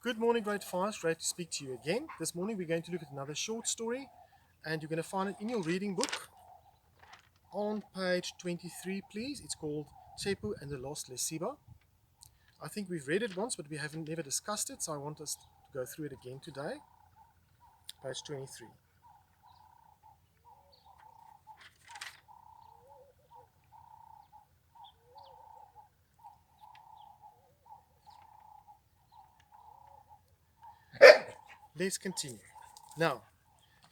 Good morning, grade 5. Great to speak to you again. This morning we're going to look at another short story, and you're going to find it in your reading book on page 23, please. It's called Tshepo and the Lost Lesiba. I think we've read it once, but we haven't never discussed it, so I want us to go through it again today. Page 23. Let's continue. Now,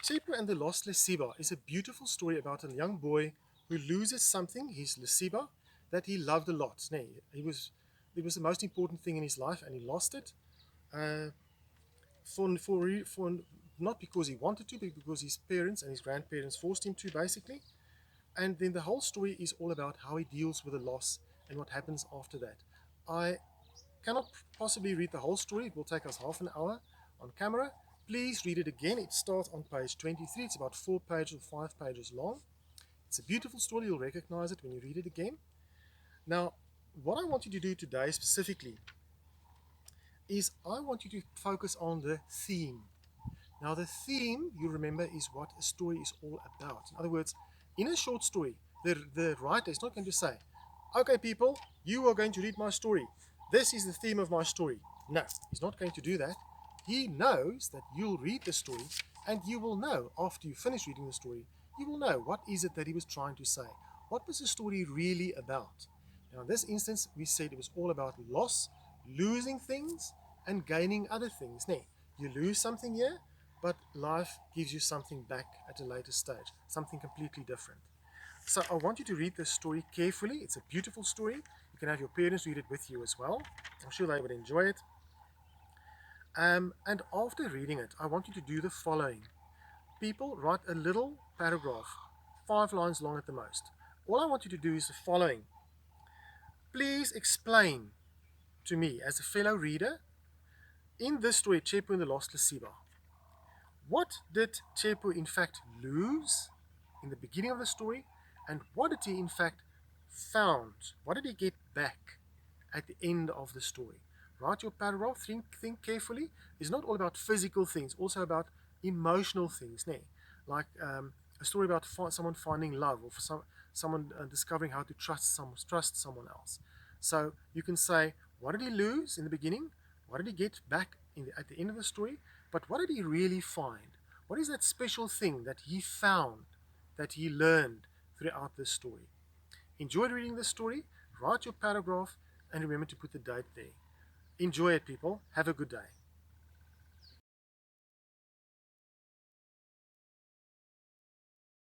Tshepo and the Lost Lesiba is a beautiful story about a young boy who loses something, his lesiba, that he loved a lot. It was the most important thing in his life, and he lost it. For not because he wanted to, but because his parents and his grandparents forced him to, basically. And then the whole story is all about how he deals with the loss and what happens after that. I cannot possibly read the whole story. It will take us half an hour on camera. Please read it again. It starts on page 23. It's about 4 pages or 5 pages long. It's a beautiful story. You'll recognize it when you read it again. Now, what I want you to do today specifically is I want you to focus on the theme. Now, the theme, you remember, is what a story is all about. In other words, in a short story, the writer is not going to say, okay, people, you are going to read my story. This is the theme of my story. No, he's not going to do that. He knows that you'll read the story, and you will know, after you finish reading the story, you will know what is it that he was trying to say. What was the story really about? Now, in this instance, we said it was all about loss, losing things, and gaining other things. You lose something here, but life gives you something back at a later stage, something completely different. So I want you to read this story carefully. It's a beautiful story. You can have your parents read it with you as well. I'm sure they would enjoy it. And after reading it, I want you to do the following. People, write a little paragraph, 5 lines long at the most. All I want you to do is the following. Please explain to me, as a fellow reader, in this story, Tshepo and the Lost Lesiba, what did Tshepo in fact lose in the beginning of the story, and what did he in fact found? What did he get back at the end of the story? Write your paragraph, think carefully. It's not all about physical things, also about emotional things, like a story about someone finding love, or for someone discovering how to trust someone else. So you can say, what did he lose in the beginning? What did he get back at the end of the story? But what did he really find? What is that special thing that he found, that he learned throughout this story? Enjoy reading this story, write your paragraph, and remember to put the date there. Enjoy it, people. Have a good day.